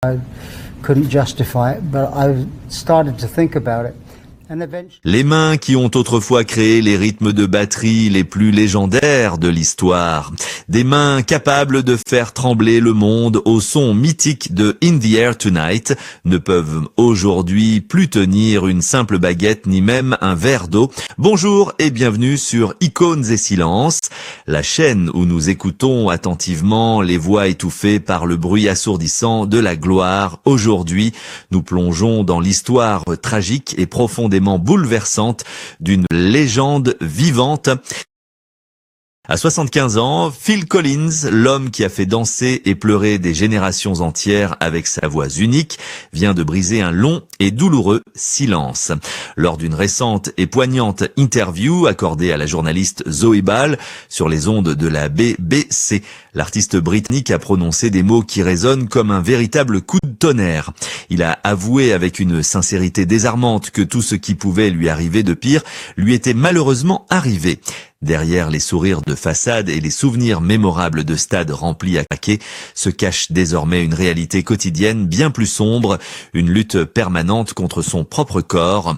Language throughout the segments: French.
I couldn't justify it, but I started to think about it. Les mains qui ont autrefois créé les rythmes de batterie les plus légendaires de l'histoire. Des mains capables de faire trembler le monde au son mythique de In the Air Tonight ne peuvent aujourd'hui plus tenir une simple baguette ni même un verre d'eau. Bonjour et bienvenue sur Icônes et Silences, la chaîne où nous écoutons attentivement les voix étouffées par le bruit assourdissant de la gloire. Aujourd'hui, nous plongeons dans l'histoire tragique et profondément bouleversante d'une légende vivante. À 75 ans, Phil Collins, l'homme qui a fait danser et pleurer des générations entières avec sa voix unique, vient de briser un long et douloureux silence. Lors d'une récente et poignante interview accordée à la journaliste Zoé Ball sur les ondes de la BBC, l'artiste britannique a prononcé des mots qui résonnent comme un véritable coup de tonnerre. Il a avoué avec une sincérité désarmante que tout ce qui pouvait lui arriver de pire lui était malheureusement arrivé. Derrière les sourires de façade et les souvenirs mémorables de stades remplis à craquer, se cache désormais une réalité quotidienne bien plus sombre, une lutte permanente contre son propre corps.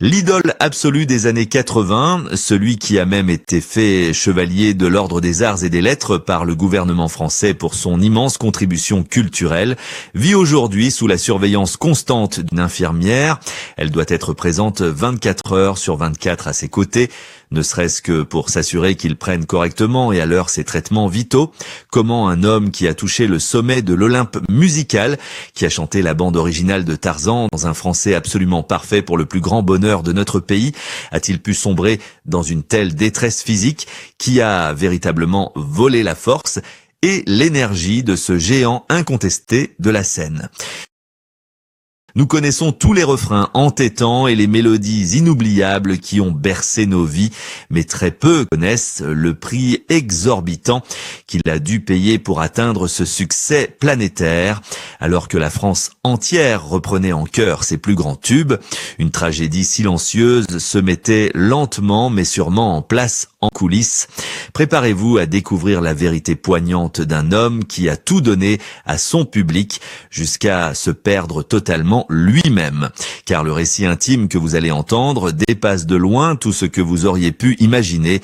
L'idole absolue des années 80, celui qui a même été fait chevalier de l'Ordre des Arts et des Lettres par le gouvernement français pour son immense contribution culturelle, vit aujourd'hui sous la surveillance constante d'une infirmière. Elle doit être présente 24 heures sur 24 à ses côtés, ne serait-ce que pour s'assurer qu'il prenne correctement et à l'heure ses traitements vitaux. Comment un homme qui a touché le sommet de l'Olympe musical, qui a chanté la bande originale de Tarzan dans un français absolument parfait pour le plus grand bonheur de notre pays, a-t-il pu sombrer dans une telle détresse physique qui a véritablement volé la force et l'énergie de ce géant incontesté de la scène? Nous connaissons tous les refrains entêtants et les mélodies inoubliables qui ont bercé nos vies, mais très peu connaissent le prix exorbitant qu'il a dû payer pour atteindre ce succès planétaire. Alors que la France entière reprenait en chœur ses plus grands tubes, une tragédie silencieuse se mettait lentement mais sûrement en place en coulisses. Préparez-vous à découvrir la vérité poignante d'un homme qui a tout donné à son public jusqu'à se perdre totalement lui-même. Car le récit intime que vous allez entendre dépasse de loin tout ce que vous auriez pu imaginer.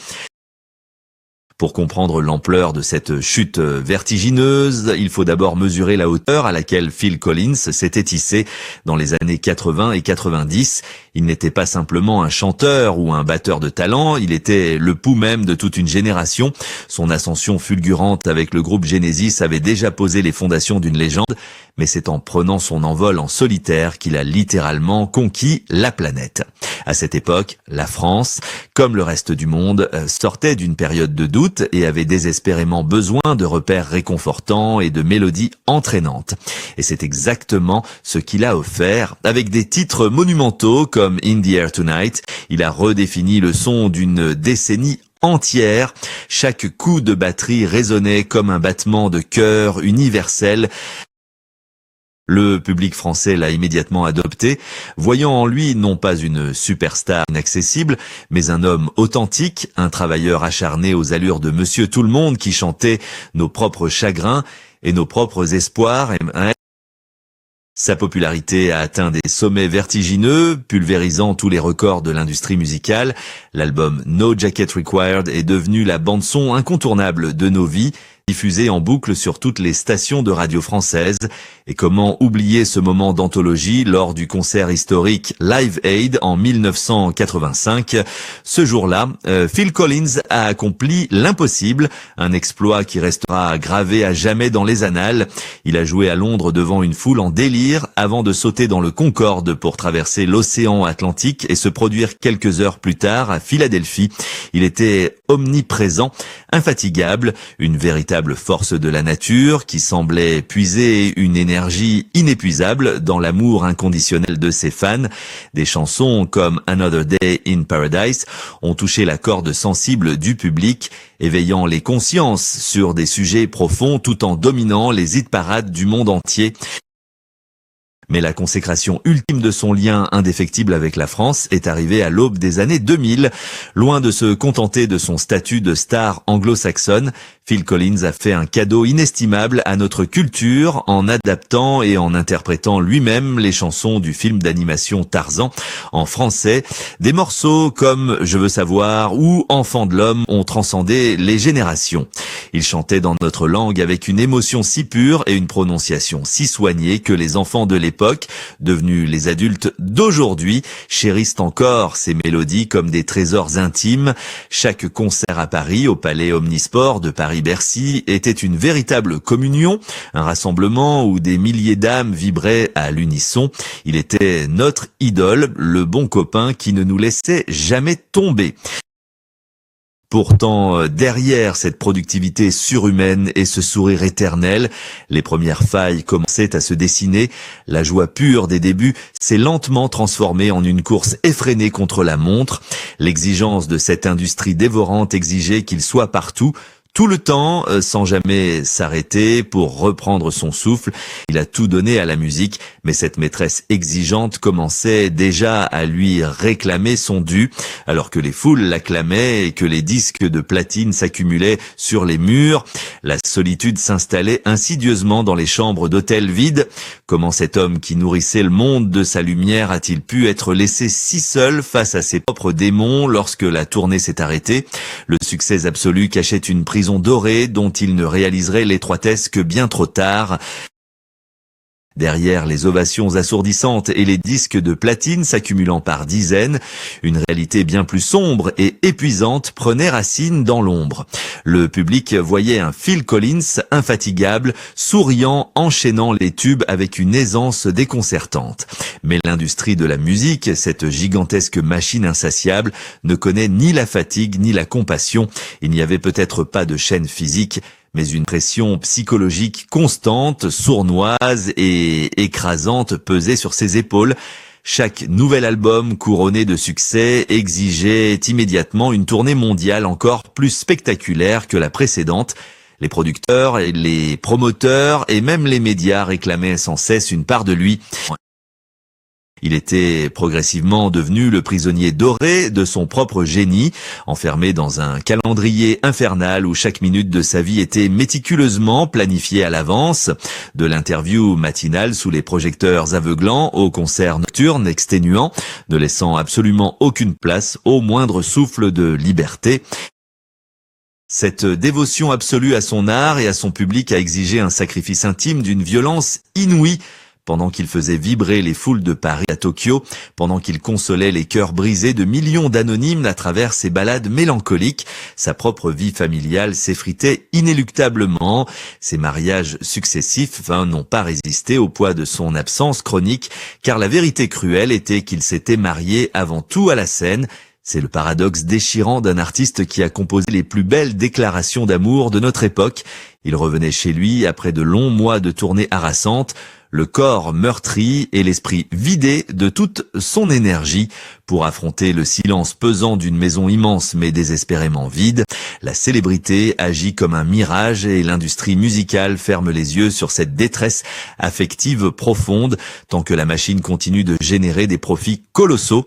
Pour comprendre l'ampleur de cette chute vertigineuse, il faut d'abord mesurer la hauteur à laquelle Phil Collins s'était hissé dans les années 80 et 90. Il n'était pas simplement un chanteur ou un batteur de talent, il était le pouls même de toute une génération. Son ascension fulgurante avec le groupe Genesis avait déjà posé les fondations d'une légende, mais c'est en prenant son envol en solitaire qu'il a littéralement conquis la planète. À cette époque, la France, comme le reste du monde, sortait d'une période de doute et avait désespérément besoin de repères réconfortants et de mélodies entraînantes. Et c'est exactement ce qu'il a offert. Avec des titres monumentaux comme In the Air Tonight, il a redéfini le son d'une décennie entière. Chaque coup de batterie résonnait comme un battement de cœur universel. Le public français l'a immédiatement adopté, voyant en lui non pas une superstar inaccessible, mais un homme authentique, un travailleur acharné aux allures de Monsieur Tout-le-Monde qui chantait nos propres chagrins et nos propres espoirs. Sa popularité a atteint des sommets vertigineux, pulvérisant tous les records de l'industrie musicale. L'album No Jacket Required est devenu la bande-son incontournable de nos vies, diffusée en boucle sur toutes les stations de radio françaises. Et comment oublier ce moment d'anthologie lors du concert historique Live Aid en 1985. Ce jour-là, Phil Collins a accompli l'impossible, un exploit qui restera gravé à jamais dans les annales. Il a joué à Londres devant une foule en délire avant de sauter dans le Concorde pour traverser l'océan Atlantique et se produire quelques heures plus tard à Philadelphie. Il était omniprésent, infatigable, une véritable force de la nature qui semblait puiser une énergie inépuisable dans l'amour inconditionnel de ses fans. Des chansons comme Another Day in Paradise ont touché la corde sensible du public, éveillant les consciences sur des sujets profonds tout en dominant les hit-parades du monde entier. Mais la consécration ultime de son lien indéfectible avec la France est arrivée à l'aube des années 2000. Loin de se contenter de son statut de star anglo-saxonne, Phil Collins a fait un cadeau inestimable à notre culture en adaptant et en interprétant lui-même les chansons du film d'animation Tarzan en français. Des morceaux comme Je veux savoir ou Enfant de l'homme ont transcendé les générations. Il chantait dans notre langue avec une émotion si pure et une prononciation si soignée que les enfants de l'époque, devenus les adultes d'aujourd'hui, chérissent encore ces mélodies comme des trésors intimes. Chaque concert à Paris, au Palais Omnisport de Paris-Bercy, était une véritable communion, un rassemblement où des milliers d'âmes vibraient à l'unisson. Il était notre idole, le bon copain qui ne nous laissait jamais tomber. Pourtant, derrière cette productivité surhumaine et ce sourire éternel, les premières failles commençaient à se dessiner. La joie pure des débuts s'est lentement transformée en une course effrénée contre la montre. L'exigence de cette industrie dévorante exigeait qu'il soit partout, tout le temps, sans jamais s'arrêter pour reprendre son souffle. Il a tout donné à la musique, mais cette maîtresse exigeante commençait déjà à lui réclamer son dû, alors que les foules l'acclamaient et que les disques de platine s'accumulaient sur les murs. La solitude s'installait insidieusement dans les chambres d'hôtels vides. Comment cet homme qui nourrissait le monde de sa lumière a-t-il pu être laissé si seul face à ses propres démons lorsque la tournée s'est arrêtée? Le succès absolu cachait une prison dorée dont il ne réaliserait l'étroitesse que bien trop tard. Derrière les ovations assourdissantes et les disques de platine s'accumulant par dizaines, une réalité bien plus sombre et épuisante prenait racine dans l'ombre. Le public voyait un Phil Collins infatigable, souriant, enchaînant les tubes avec une aisance déconcertante. Mais l'industrie de la musique, cette gigantesque machine insatiable, ne connaît ni la fatigue ni la compassion. Il n'y avait peut-être pas de chaîne physique, mais une pression psychologique constante, sournoise et écrasante pesait sur ses épaules. Chaque nouvel album couronné de succès exigeait immédiatement une tournée mondiale encore plus spectaculaire que la précédente. Les producteurs, les promoteurs et même les médias réclamaient sans cesse une part de lui. Il était progressivement devenu le prisonnier doré de son propre génie, enfermé dans un calendrier infernal où chaque minute de sa vie était méticuleusement planifiée à l'avance. De l'interview matinale sous les projecteurs aveuglants au concert nocturne exténuant, ne laissant absolument aucune place au moindre souffle de liberté. Cette dévotion absolue à son art et à son public a exigé un sacrifice intime d'une violence inouïe. Pendant qu'il faisait vibrer les foules de Paris à Tokyo, pendant qu'il consolait les cœurs brisés de millions d'anonymes à travers ses ballades mélancoliques, sa propre vie familiale s'effritait inéluctablement. Ses mariages successifs n'ont pas résisté au poids de son absence chronique, car la vérité cruelle était qu'il s'était marié avant tout à la scène. C'est le paradoxe déchirant d'un artiste qui a composé les plus belles déclarations d'amour de notre époque. Il revenait chez lui après de longs mois de tournées harassantes, le corps meurtri et l'esprit vidé de toute son énergie pour affronter le silence pesant d'une maison immense mais désespérément vide. La célébrité agit comme un mirage et l'industrie musicale ferme les yeux sur cette détresse affective profonde tant que la machine continue de générer des profits colossaux.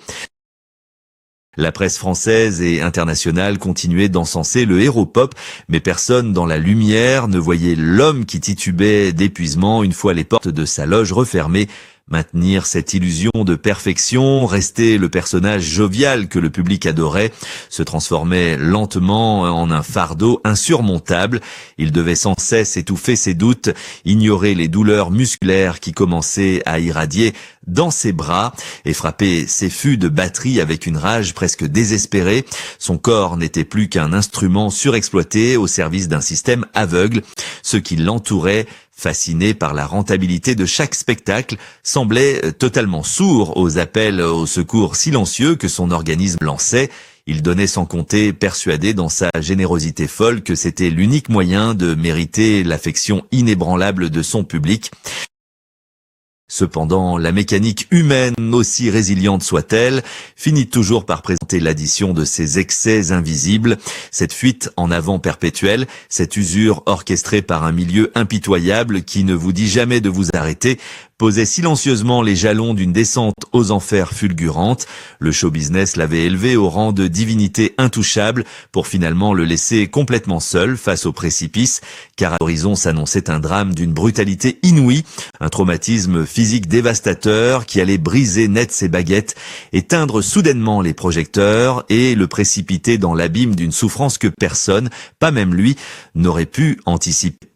La presse française et internationale continuait d'encenser le héros pop, mais personne dans la lumière ne voyait l'homme qui titubait d'épuisement une fois les portes de sa loge refermées. Maintenir cette illusion de perfection, rester le personnage jovial que le public adorait, se transformait lentement en un fardeau insurmontable. Il devait sans cesse étouffer ses doutes, ignorer les douleurs musculaires qui commençaient à irradier dans ses bras et frapper ses fûts de batterie avec une rage presque désespérée. Son corps n'était plus qu'un instrument surexploité au service d'un système aveugle. Ceux qui l'entouraient, fasciné par la rentabilité de chaque spectacle, semblait totalement sourd aux appels au secours silencieux que son organisme lançait. Il donnait sans compter, persuadé dans sa générosité folle que c'était l'unique moyen de mériter l'affection inébranlable de son public. Cependant, la mécanique humaine, aussi résiliente soit-elle, finit toujours par présenter l'addition de ces excès invisibles, cette fuite en avant perpétuelle, cette usure orchestrée par un milieu impitoyable qui ne vous dit jamais de vous arrêter, posait silencieusement les jalons d'une descente aux enfers fulgurante. Le show business l'avait élevé au rang de divinité intouchable pour finalement le laisser complètement seul face au précipice, car à l'horizon s'annonçait un drame d'une brutalité inouïe, un traumatisme physique dévastateur qui allait briser net ses baguettes, éteindre soudainement les projecteurs et le précipiter dans l'abîme d'une souffrance que personne, pas même lui, n'aurait pu anticiper.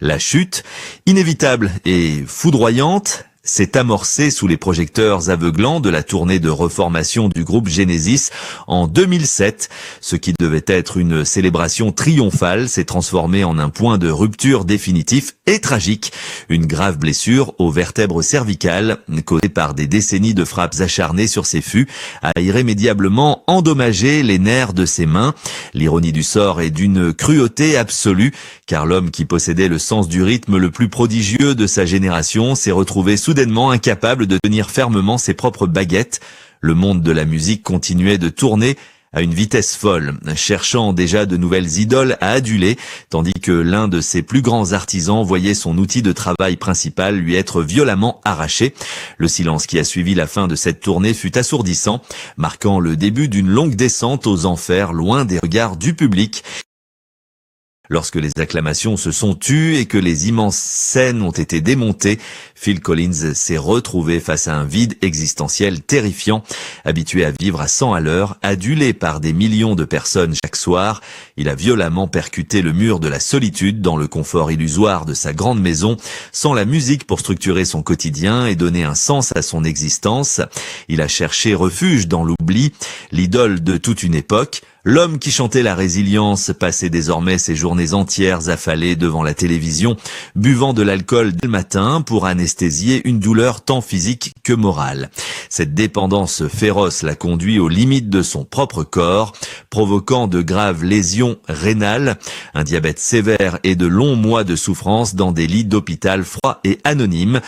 La chute, inévitable et foudroyante, s'est amorcée sous les projecteurs aveuglants de la tournée de reformation du groupe Genesis en 2007. Ce qui devait être une célébration triomphale s'est transformé en un point de rupture définitif et tragique. Une grave blessure aux vertèbres cervicales, causée par des décennies de frappes acharnées sur ses fûts, a irrémédiablement endommagé les nerfs de ses mains. L'ironie du sort est d'une cruauté absolue, car l'homme qui possédait le sens du rythme le plus prodigieux de sa génération s'est retrouvé soudainement incapable de tenir fermement ses propres baguettes. Le monde de la musique continuait de tourner à une vitesse folle, cherchant déjà de nouvelles idoles à aduler, tandis que l'un de ses plus grands artisans voyait son outil de travail principal lui être violemment arraché. Le silence qui a suivi la fin de cette tournée fut assourdissant, marquant le début d'une longue descente aux enfers loin des regards du public. Lorsque les acclamations se sont tues et que les immenses scènes ont été démontées, Phil Collins s'est retrouvé face à un vide existentiel terrifiant. Habitué à vivre à 100 à l'heure, adulé par des millions de personnes chaque soir, il a violemment percuté le mur de la solitude dans le confort illusoire de sa grande maison, sans la musique pour structurer son quotidien et donner un sens à son existence. Il a cherché refuge dans l'oubli, l'idole de toute une époque. L'homme qui chantait la résilience passait désormais ses journées entières affalé devant la télévision, buvant de l'alcool dès le matin pour anesthésier une douleur tant physique que morale. Cette dépendance féroce l'a conduit aux limites de son propre corps, provoquant de graves lésions rénales, un diabète sévère et de longs mois de souffrance dans des lits d'hôpital froids et anonymes.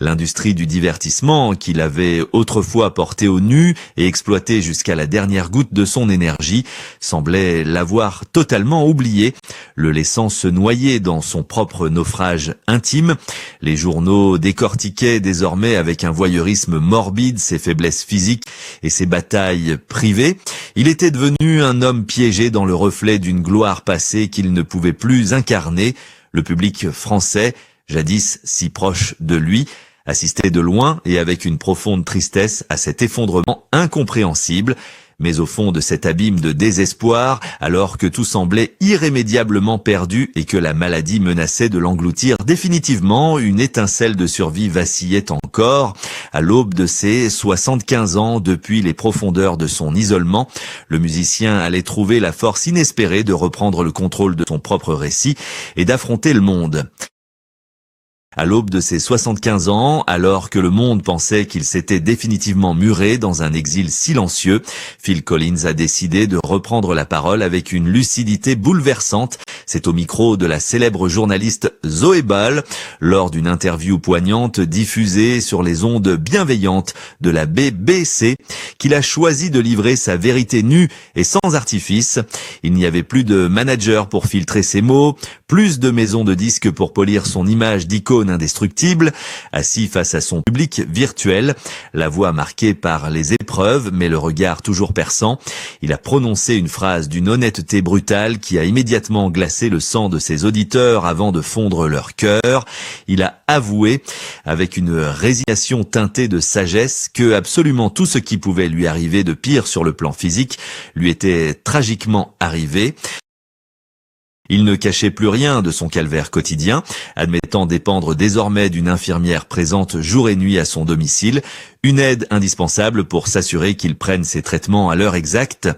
L'industrie du divertissement, qu'il avait autrefois porté au nu et exploité jusqu'à la dernière goutte de son énergie, semblait l'avoir totalement oublié, le laissant se noyer dans son propre naufrage intime. Les journaux décortiquaient désormais avec un voyeurisme morbide ses faiblesses physiques et ses batailles privées. Il était devenu un homme piégé dans le reflet d'une gloire passée qu'il ne pouvait plus incarner. Le public français, jadis si proche de lui, assistait de loin et avec une profonde tristesse à cet effondrement incompréhensible. Mais au fond de cet abîme de désespoir, alors que tout semblait irrémédiablement perdu et que la maladie menaçait de l'engloutir définitivement, une étincelle de survie vacillait encore. À l'aube de ses 75 ans, depuis les profondeurs de son isolement, le musicien allait trouver la force inespérée de reprendre le contrôle de son propre récit et d'affronter le monde. À l'aube de ses 75 ans, alors que le monde pensait qu'il s'était définitivement muré dans un exil silencieux, Phil Collins a décidé de reprendre la parole avec une lucidité bouleversante. C'est au micro de la célèbre journaliste Zoé Ball, lors d'une interview poignante diffusée sur les ondes bienveillantes de la BBC, qu'il a choisi de livrer sa vérité nue et sans artifice. Il n'y avait plus de manager pour filtrer ses mots, plus de maisons de disques pour polir son image d'icône indestructible. Assis face à son public virtuel, la voix marquée par les épreuves mais le regard toujours perçant, il a prononcé une phrase d'une honnêteté brutale qui a immédiatement glacé le sang de ses auditeurs avant de fondre leur cœur. Il a avoué, avec une résignation teintée de sagesse, que absolument tout ce qui pouvait lui arriver de pire sur le plan physique lui était tragiquement arrivé. Il ne cachait plus rien de son calvaire quotidien, admettant dépendre désormais d'une infirmière présente jour et nuit à son domicile, une aide indispensable pour s'assurer qu'il prenne ses traitements à l'heure exacte.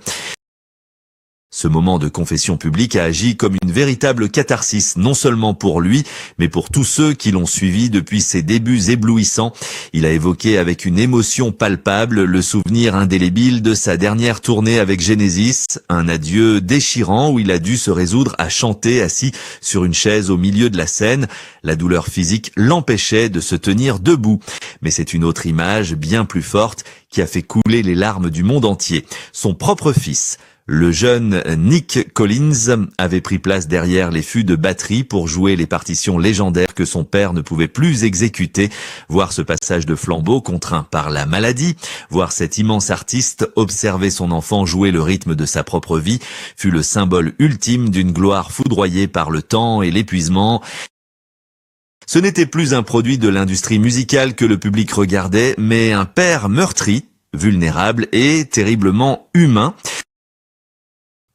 Ce moment de confession publique a agi comme une véritable catharsis, non seulement pour lui, mais pour tous ceux qui l'ont suivi depuis ses débuts éblouissants. Il a évoqué avec une émotion palpable le souvenir indélébile de sa dernière tournée avec Genesis, un adieu déchirant où il a dû se résoudre à chanter assis sur une chaise au milieu de la scène. La douleur physique l'empêchait de se tenir debout. Mais c'est une autre image, bien plus forte, qui a fait couler les larmes du monde entier. Son propre fils, Le jeune Nick Collins avait pris place derrière les fûts de batterie pour jouer les partitions légendaires que son père ne pouvait plus exécuter. Voir ce passage de flambeau contraint par la maladie, voir cet immense artiste observer son enfant jouer le rythme de sa propre vie, fut le symbole ultime d'une gloire foudroyée par le temps et l'épuisement. Ce n'était plus un produit de l'industrie musicale que le public regardait, mais un père meurtri, vulnérable et terriblement humain.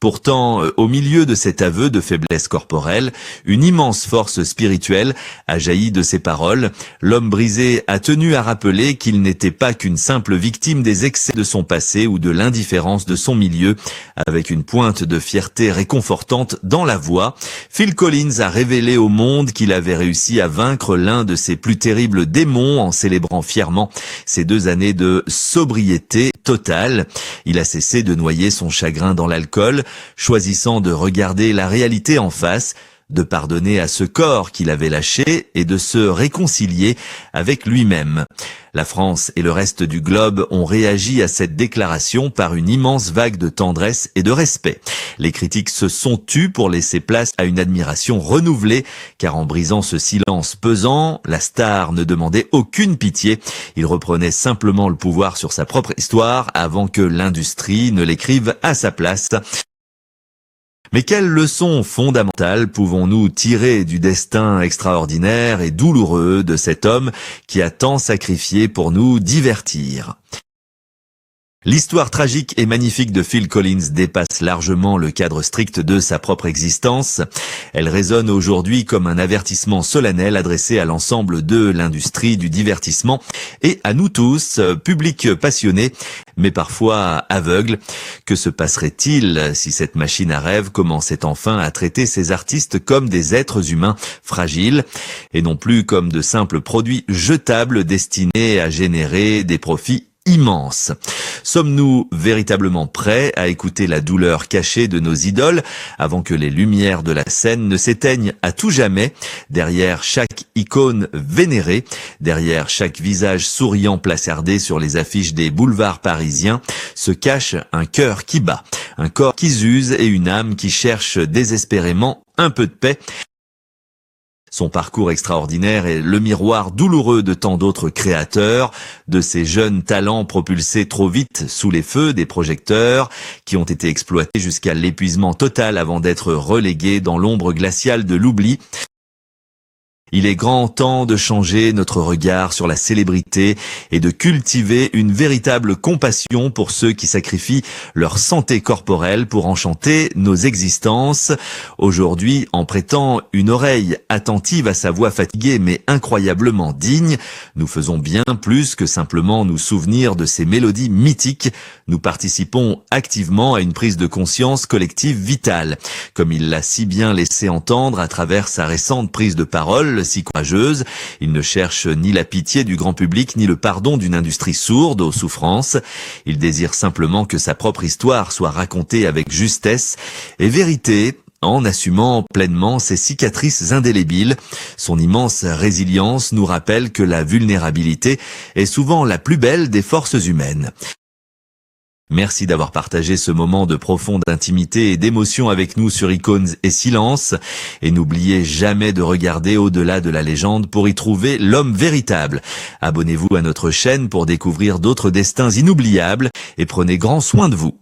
Pourtant, au milieu de cet aveu de faiblesse corporelle, une immense force spirituelle a jailli de ses paroles. L'homme brisé a tenu à rappeler qu'il n'était pas qu'une simple victime des excès de son passé ou de l'indifférence de son milieu. Avec une pointe de fierté réconfortante dans la voix, Phil Collins a révélé au monde qu'il avait réussi à vaincre l'un de ses plus terribles démons en célébrant fièrement ses 2 années de sobriété totale. Il a cessé de noyer son chagrin dans l'alcool, choisissant de regarder la réalité en face, de pardonner à ce corps qu'il avait lâché et de se réconcilier avec lui-même. La France et le reste du globe ont réagi à cette déclaration par une immense vague de tendresse et de respect. Les critiques se sont tues pour laisser place à une admiration renouvelée, car en brisant ce silence pesant, la star ne demandait aucune pitié. Il reprenait simplement le pouvoir sur sa propre histoire avant que l'industrie ne l'écrive à sa place. Mais quelles leçons fondamentales pouvons-nous tirer du destin extraordinaire et douloureux de cet homme qui a tant sacrifié pour nous divertir ? L'histoire tragique et magnifique de Phil Collins dépasse largement le cadre strict de sa propre existence. Elle résonne aujourd'hui comme un avertissement solennel adressé à l'ensemble de l'industrie du divertissement et à nous tous, public passionné, mais parfois aveugle. Que se passerait-il si cette machine à rêve commençait enfin à traiter ces artistes comme des êtres humains fragiles et non plus comme de simples produits jetables destinés à générer des profits immense. Sommes-nous véritablement prêts à écouter la douleur cachée de nos idoles avant que les lumières de la scène ne s'éteignent à tout jamais? Derrière chaque icône vénérée, derrière chaque visage souriant placardé sur les affiches des boulevards parisiens, se cache un cœur qui bat, un corps qui s'use et une âme qui cherche désespérément un peu de paix. Son parcours extraordinaire est le miroir douloureux de tant d'autres créateurs, de ces jeunes talents propulsés trop vite sous les feux des projecteurs, qui ont été exploités jusqu'à l'épuisement total avant d'être relégués dans l'ombre glaciale de l'oubli. Il est grand temps de changer notre regard sur la célébrité et de cultiver une véritable compassion pour ceux qui sacrifient leur santé corporelle pour enchanter nos existences. Aujourd'hui, en prêtant une oreille attentive à sa voix fatiguée mais incroyablement digne, nous faisons bien plus que simplement nous souvenir de ces mélodies mythiques. Nous participons activement à une prise de conscience collective vitale, comme il l'a si bien laissé entendre à travers sa récente prise de parole si courageuse. Il ne cherche ni la pitié du grand public ni le pardon d'une industrie sourde aux souffrances. Il désire simplement que sa propre histoire soit racontée avec justesse et vérité, en assumant pleinement ses cicatrices indélébiles. Son immense résilience nous rappelle que la vulnérabilité est souvent la plus belle des forces humaines. Merci d'avoir partagé ce moment de profonde intimité et d'émotion avec nous sur Icônes et Silence. Et n'oubliez jamais de regarder au-delà de la légende pour y trouver l'homme véritable. Abonnez-vous à notre chaîne pour découvrir d'autres destins inoubliables et prenez grand soin de vous.